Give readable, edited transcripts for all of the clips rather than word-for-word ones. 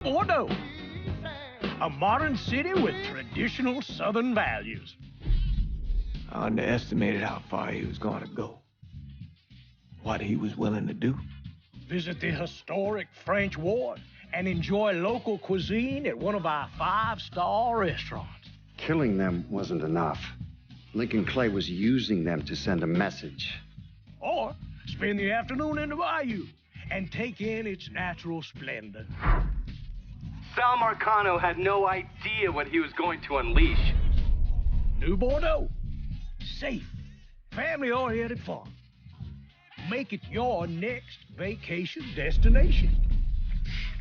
Bordeaux, a modern city with traditional Southern values. I underestimated how far he was going to go. What he was willing to do. Visit the historic French Ward and enjoy local cuisine at one of our 5-star restaurants. Killing them wasn't enough. Lincoln Clay was using them to send a message. Or spend the afternoon in the bayou and take in its natural splendor. Sal Marcano had no idea what he was going to unleash. New Bordeaux. Safe, family-oriented fun. Make it your next vacation destination.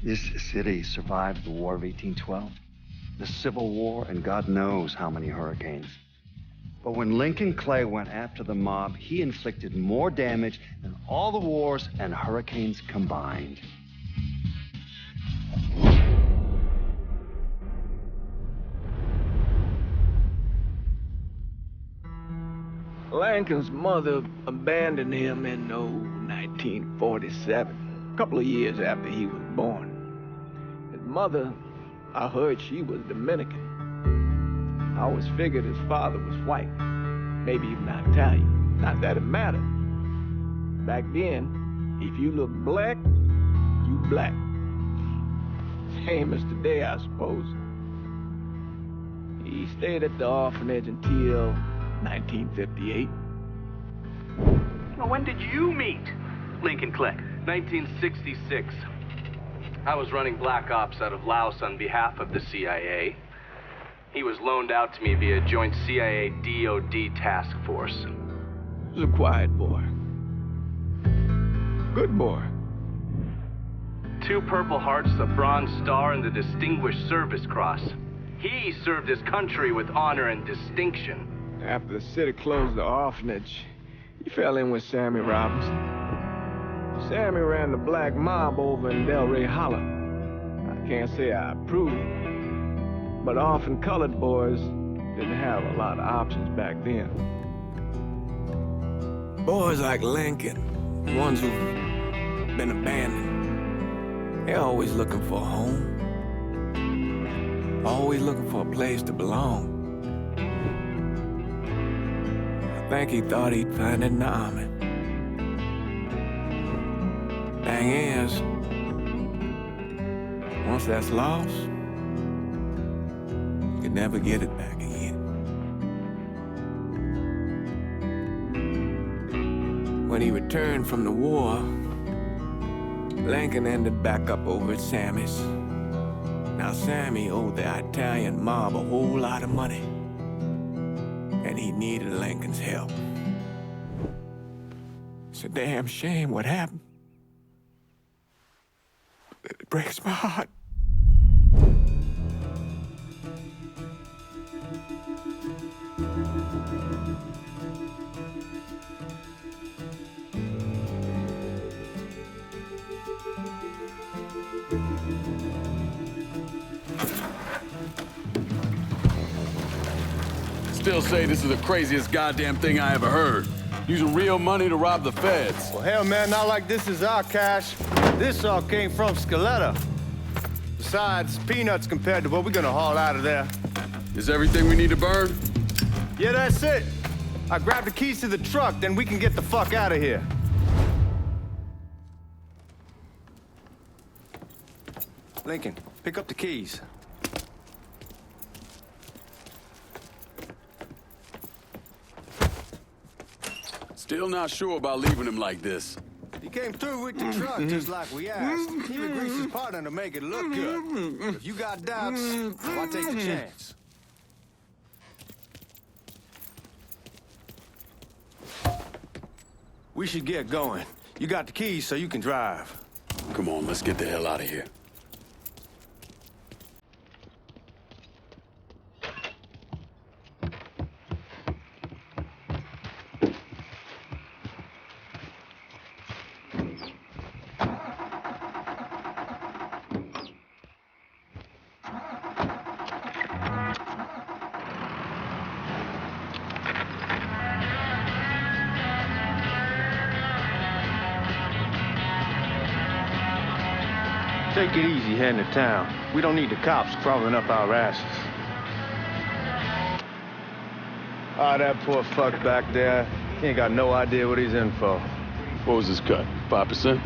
This city survived the War of 1812, the Civil War, and God knows how many hurricanes. But when Lincoln Clay went after the mob, he inflicted more damage than all the wars and hurricanes combined. Lincoln's mother abandoned him in 1947, a couple of years after he was born. His mother, I heard she was Dominican. I always figured his father was white, maybe even Italian. Not that it mattered. Back then, if you look black, you black. Same as today, I suppose. He stayed at the orphanage until 1958. Now, when did you meet Lincoln Clay? 1966. I was running black ops out of Laos on behalf of the CIA. He was loaned out to me via joint CIA-DOD task force. He was a quiet boy. Good boy. 2 Purple Hearts, a Bronze Star, and the Distinguished Service Cross. He served his country with honor and distinction. After the city closed the orphanage, he fell in with Sammy Robinson. Sammy ran the black mob over in Delray Hollow. I can't say I approve, but orphan colored boys didn't have a lot of options back then. Boys like Lincoln, ones who've been abandoned, they're always looking for a home. Always looking for a place to belong. I think he thought he'd find it in the army. Thing is, once that's lost, you can never get it back again. When he returned from the war, Lincoln ended back up over at Sammy's. Now, Sammy owed the Italian mob a whole lot of money, and he needed Lincoln's help. It's a damn shame what happened. It breaks my heart. Still say this is the craziest goddamn thing I ever heard. Using real money to rob the feds. Well, hell, man, not like this is our cash. This all came from Scaletta. Besides, peanuts compared to what we're gonna haul out of there. Is everything we need to burn? Yeah, that's it. I grabbed the keys to the truck, then we can get the fuck out of here. Lincoln, pick up the keys. Still not sure about leaving him like this. He came through with the truck just like we asked. Even greased his partner to make it look good. If you got doubts, why take the chance? We should get going. You got the keys so you can drive. Come on, let's get the hell out of here. Take it easy heading to town. We don't need the cops crawling up our asses. Ah, that poor fuck back there. He ain't got no idea what he's in for. What was his cut? 5%?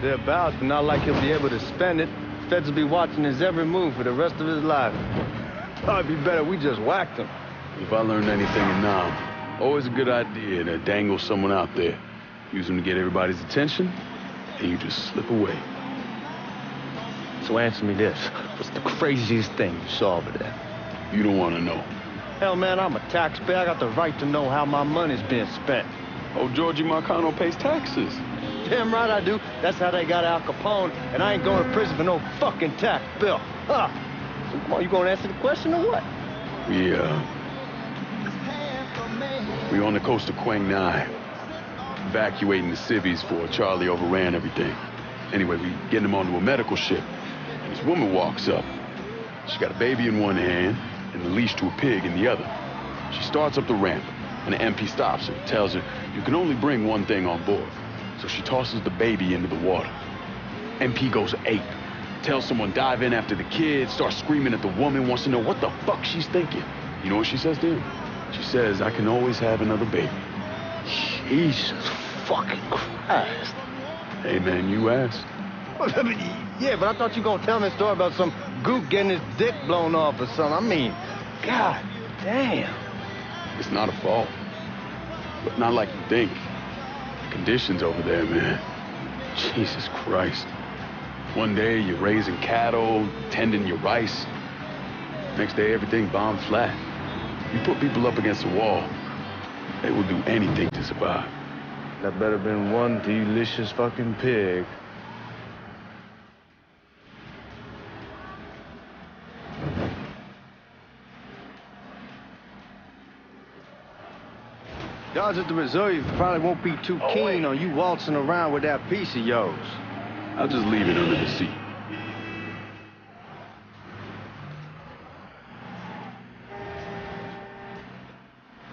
Thereabouts, but not like he'll be able to spend it. Feds will be watching his every move for the rest of his life. Probably be better we just whacked him. If I learned anything in Nam, always a good idea to dangle someone out there. Use them to get everybody's attention, and you just slip away. So answer me this. What's the craziest thing you saw over there? You don't want to know. Hell, man, I'm a taxpayer. I got the right to know how my money's being spent. Oh, Georgie Marcano pays taxes. Damn right I do. That's how they got Al Capone, and I ain't going to prison for no fucking tax bill. Huh? So come on, you gonna answer the question or what? We on the coast of Quang Nai, evacuating the civvies for Charlie overran everything. Anyway, we getting him onto a medical ship, and this woman walks up. She got a baby in one hand and the leash to a pig in the other. She starts up the ramp, and the MP stops her, tells her, you can only bring one thing on board. So she tosses the baby into the water. MP goes ape, tells someone dive in after the kid, starts screaming at the woman, wants to know what the fuck she's thinking. You know what she says to him? She says, I can always have another baby. Jesus fucking Christ. Hey, man, you asked. Yeah, but I thought you were gonna tell me a story about some gook getting his dick blown off or something. I mean, God damn. It's not a fault. But not like you think. The conditions over there, man. Jesus Christ. One day you're raising cattle, tending your rice. Next day everything bombed flat. You put people up against the wall, they will do anything to survive. That better been one delicious fucking pig. Guards at the reserve probably won't be too keen on you waltzing around with that piece of yours. I'll just leave it under the seat.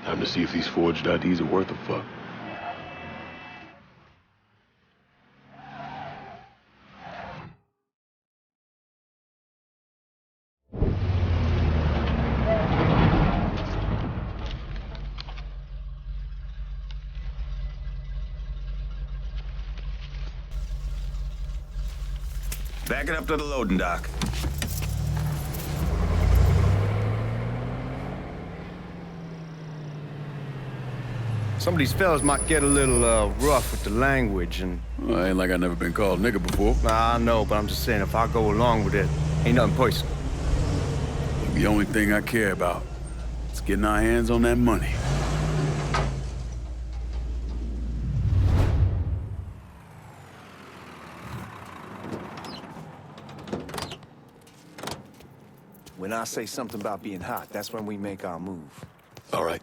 Time to see if these forged IDs are worth a fuck. Back it up to the loading dock. Some of these fellas might get a little rough with the language and... Well, ain't like I never been called nigga before. Nah, I know, but I'm just saying if I go along with it, ain't nothing personal. The only thing I care about is getting our hands on that money. When I say something about being hot, that's when we make our move. All right.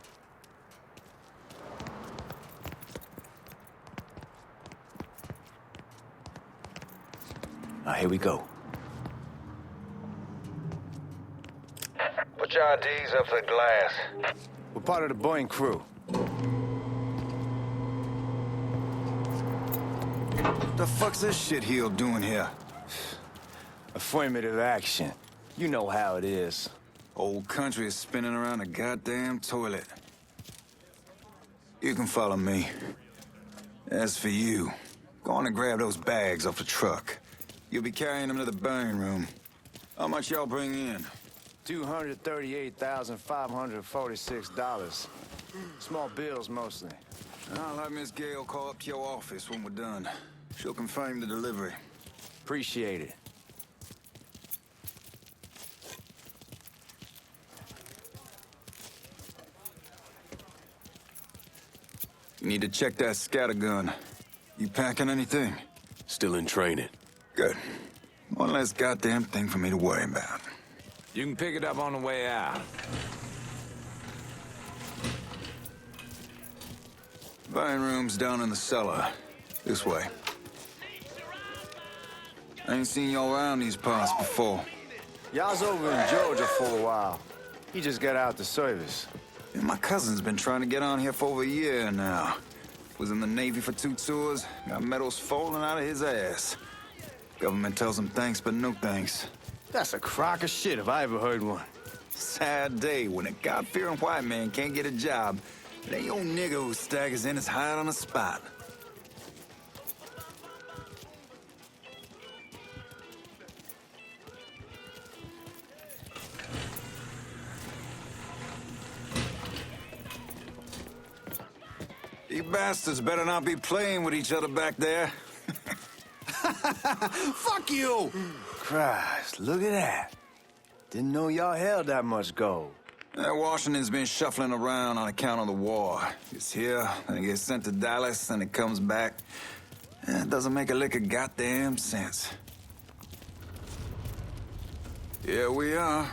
Now, here we go. Put your IDs up to the glass. We're part of the Boeing crew. What the fuck's this shitheel doing here? Affirmative action. You know how it is. Old country is spinning around a goddamn toilet. You can follow me. As for you, go on and grab those bags off the truck. You'll be carrying them to the burning room. How much y'all bring in? $238,546. Small bills, mostly. I'll have Miss Gale call up to your office when we're done. She'll confirm the delivery. Appreciate it. You need to check that scattergun. You packing anything? Still in training. Good. One less goddamn thing for me to worry about. You can pick it up on the way out. Buying room's down in the cellar. This way. I ain't seen y'all around these parts before. Y'all's over in Georgia for a while. He just got out the service. Yeah, my cousin's been trying to get on here for over a year now. Was in the Navy for 2 tours, got medals falling out of his ass. Government tells them thanks, but no thanks. That's a crock of shit if I ever heard one. Sad day when a God-fearing white man can't get a job. It ain't your nigga who staggers in his hide on the spot. You bastards better not be playing with each other back there. Fuck you! Christ, look at that. Didn't know y'all held that much gold. Washington's been shuffling around on account of the war. It's here, then it gets sent to Dallas, and it comes back. It doesn't make a lick of goddamn sense. Here we are.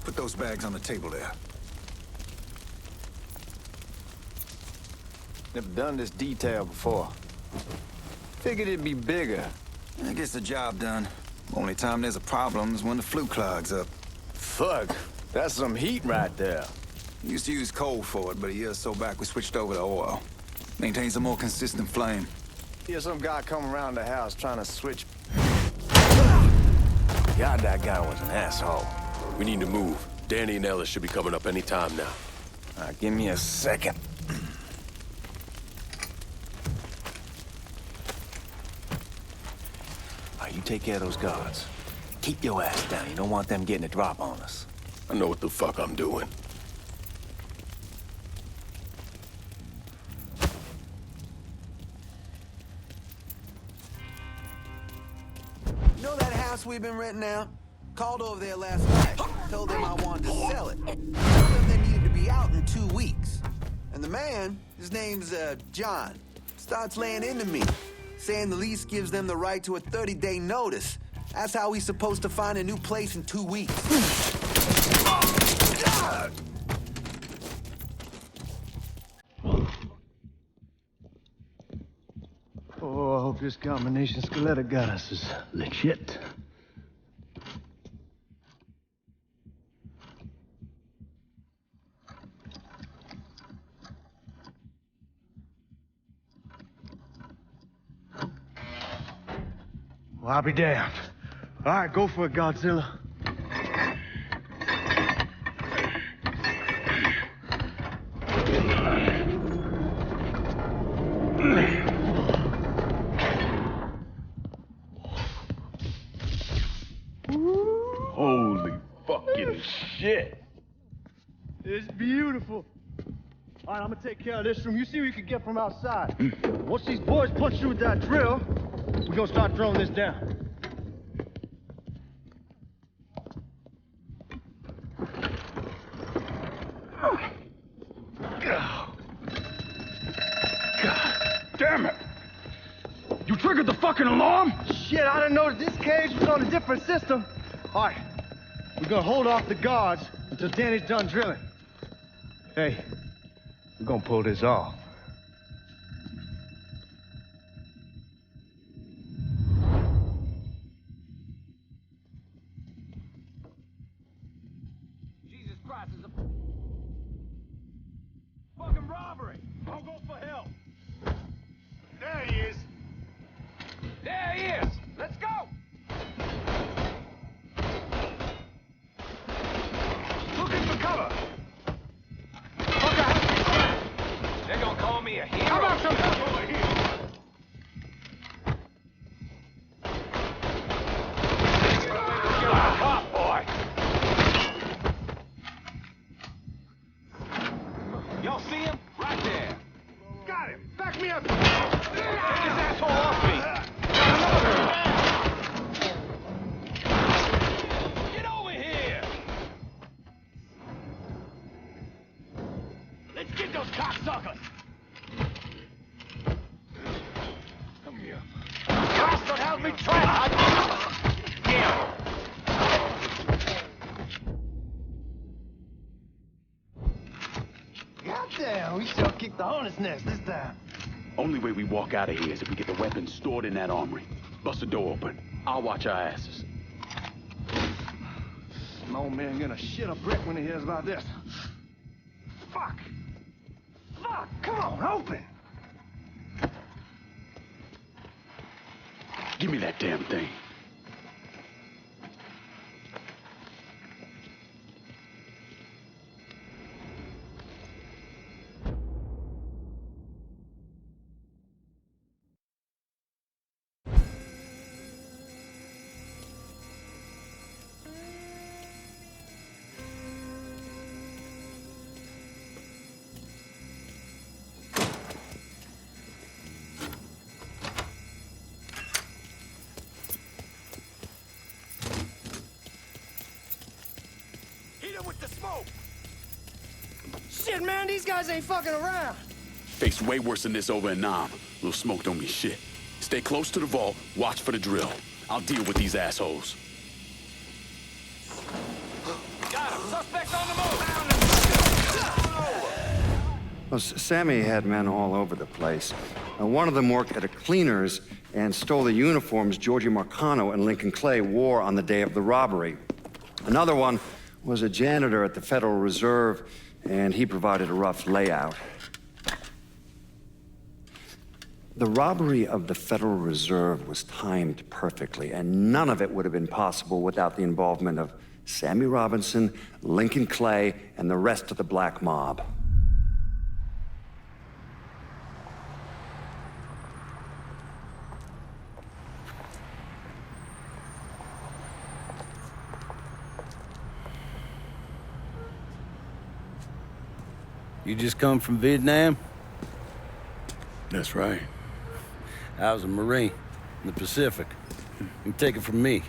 Put those bags on the table there. Never done this detail before. Figured it'd be bigger. It gets the job done. Only time there's a problem is when the flue clogs up. Fuck, that's some heat right there. We used to use coal for it, but a year or so back we switched over to oil. Maintains a more consistent flame. Hear some guy come around the house trying to switch. God, that guy was an asshole. We need to move. Danny and Ellis should be coming up any time now. Give me a second. You take care of those guards. Keep your ass down. You don't want them getting a drop on us. I know what the fuck I'm doing. You know that house we've been renting out? Called over there last night. Told them I wanted to sell it. Told them they needed to be out in 2 weeks. And the man, his name's John, starts laying into me, saying the lease gives them the right to a 30-day notice. That's how he's supposed to find a new place in 2 weeks. Oh, I hope this combination Scaletta got us is legit. Well, I'll be damned. All right, go for it, Godzilla. Holy fucking shit. It's beautiful. All right, I'm gonna take care of this room. You see what you can get from outside. Once these boys punch through with that drill, we're gonna start throwing this down. God damn it! You triggered the fucking alarm? Shit, I didn't know that this cage was on a different system. All right, we're gonna hold off the guards until Danny's done drilling. Hey, we're gonna pull this off. Jesus Christ, it's a fucking robbery. I'll go for help. There he is. There he is. Let's go. Looking for cover. They're gonna call me a hero. How about some help over here? Cop, boy. Y'all see him? Right there. Got him. Back me up. Take this asshole off me. Get over here. Let's get those cocksuckers. Come here. Bastard, help me try. Yeah. Goddamn, we sure kicked the hornet's nest this time. Only way we walk out of here is if we get the weapons stored in that armory. Bust the door open. I'll watch our asses. My old man gonna shit a brick when he hears about this. Fuck! Fuck! Come on, open! Give me that damn thing. Shit, man, these guys ain't fucking around. Faced way worse than this over in Nam. Little smoke don't mean shit. Stay close to the vault, watch for the drill. I'll deal with these assholes. Got him! Suspects on the move! Well, Sammy had men all over the place. One of them worked at a cleaner's and stole the uniforms Georgie Marcano and Lincoln Clay wore on the day of the robbery. Another one was a janitor at the Federal Reserve, and he provided a rough layout. The robbery of the Federal Reserve was timed perfectly, and none of it would have been possible without the involvement of Sammy Robinson, Lincoln Clay, and the rest of the black mob. You just come from Vietnam? That's right. I was a Marine in the Pacific. You take it from me.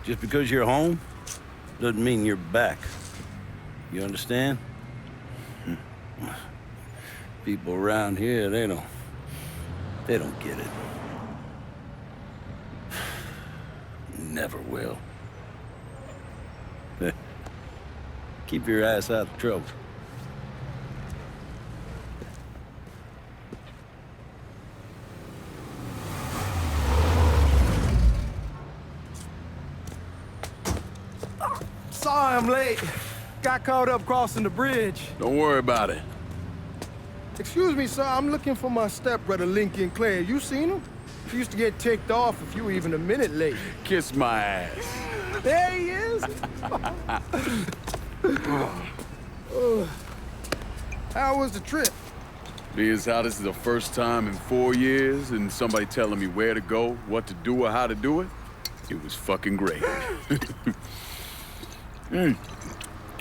Just because you're home doesn't mean you're back. You understand? People around here, they don't get it. Never will. Keep your ass out of trouble. Sorry I'm late. Got caught up crossing the bridge. Don't worry about it. Excuse me, sir. I'm looking for my stepbrother, Lincoln Clay. You seen him? He used to get ticked off if you were even a minute late. Kiss my ass. There he is. How was the trip? Being as how this is the first time in 4 years and somebody telling me where to go, what to do, or how to do it, it was fucking great.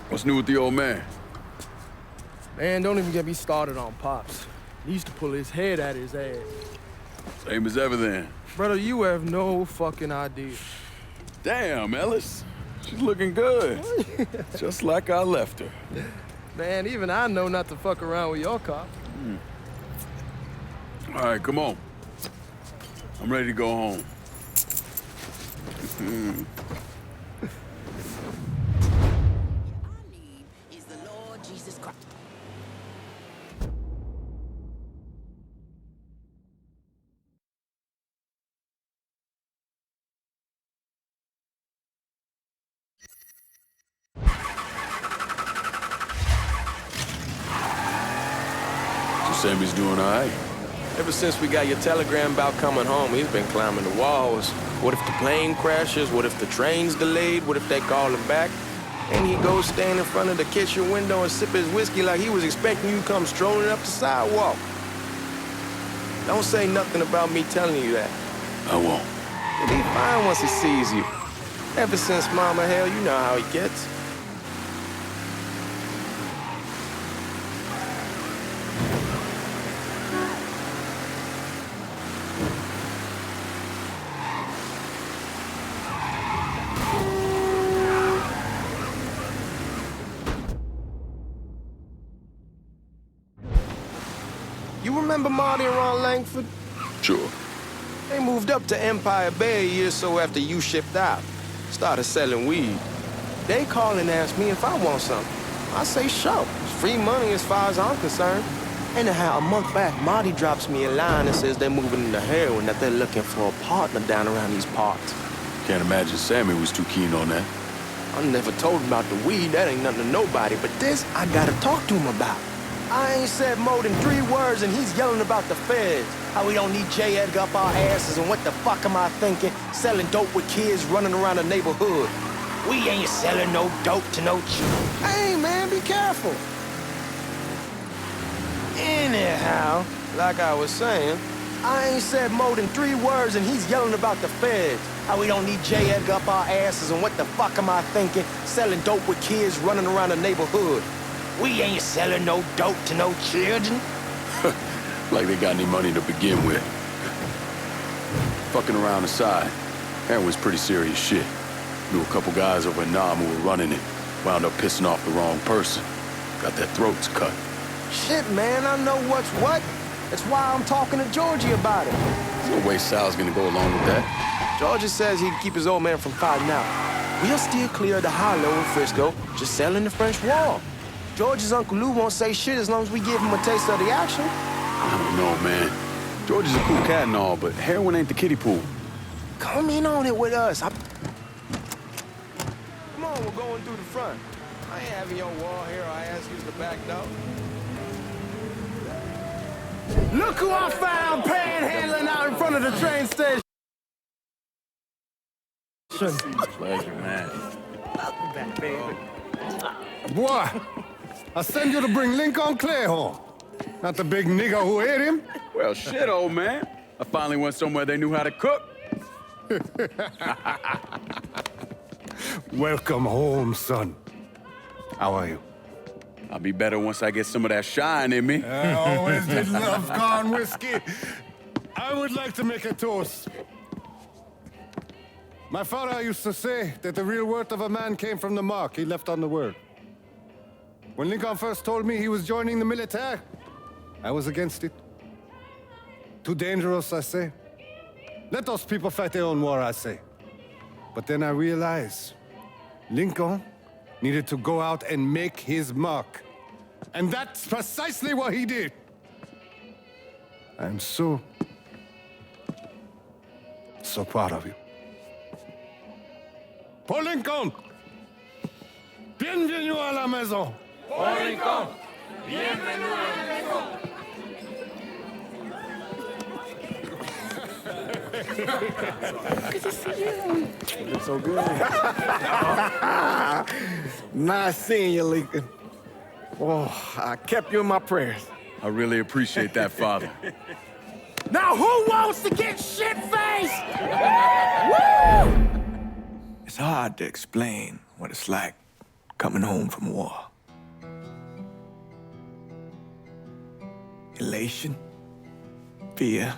What's new with the old man? Man, don't even get me started on Pops. He used to pull his head out his ass. Same as ever then. Brother, you have no fucking idea. Damn, Ellis. She's looking good. Just like I left her. Man, even I know not to fuck around with your cop. All right, come on. I'm ready to go home. Sammy's doing all right. Ever since we got your telegram about coming home, he's been climbing the walls. What if the plane crashes? What if the train's delayed? What if they call him back? And he goes stand in front of the kitchen window and sip his whiskey like he was expecting you to come strolling up the sidewalk. Don't say nothing about me telling you that. I won't. He'll be fine once he sees you. Ever since Mama Hell, you know how he gets. You remember Marty and Ron Langford? Sure. They moved up to Empire Bay a year or so after you shipped out. Started selling weed. They call and ask me if I want something. I say, sure. It's free money as far as I'm concerned. Anyhow, a month back, Marty drops me a line and says they're moving into heroin, that they're looking for a partner down around these parts. Can't imagine Sammy was too keen on that. I never told him about the weed, that ain't nothing to nobody, but this, I gotta talk to him about. I ain't said more than 3 words and he's yelling about the feds. How we don't need J. Edgar up our asses and what the fuck am I thinking? Selling dope with kids running around the neighborhood. We ain't selling no dope to no Hey, man, be careful. Anyhow, like I was saying, I ain't said more than 3 words and he's yelling about the feds. How we don't need J. Edgar up our asses and what the fuck am I thinking? Selling dope with kids running around the neighborhood. We ain't selling no dope to no children. Like they got any money to begin with. Fucking around aside, heroin's pretty serious shit. Knew a couple guys over in Nam who were running it. Wound up pissing off the wrong person. Got their throats cut. Shit, man, I know what's what. That's why I'm talking to Georgie about it. There's no way Sal's gonna go along with that. Georgie says he'd keep his old man from fighting out. We'll still clear the hollow in Frisco, just selling the French Wall. George's Uncle Lou won't say shit as long as we give him a taste of the action. I don't know, man. George is a cool cat and all, but heroin ain't the kiddie pool. Come in on it with us. Come on, we're going through the front. I ain't having your wall here. I ask you the back door. Look who I found panhandling out in front of the train station. Pleasure, man. Welcome back, baby. Boy, I send you to bring Lincoln Clay home. Not the big nigger who ate him. Well, shit, old man. I finally went somewhere they knew how to cook. Welcome home, son. How are you? I'll be better once I get some of that shine in me. I always did love gone whiskey. I would like to make a toast. My father used to say that the real worth of a man came from the mark he left on the world. When Lincoln first told me he was joining the military, I was against it. Too dangerous, I say. Let those people fight their own war, I say. But then I realized Lincoln needed to go out and make his mark. And that's precisely what he did. I'm so proud of you. Paul Lincoln! Bienvenue à la maison! Paul Lincoln! Bienvenue à la maison! Good to see you. You're so good. Nice seeing you, Lincoln. Oh, I kept you in my prayers. I really appreciate that, Father. Now who wants to get shit-faced? Woo! It's hard to explain what it's like coming home from war. Elation, fear,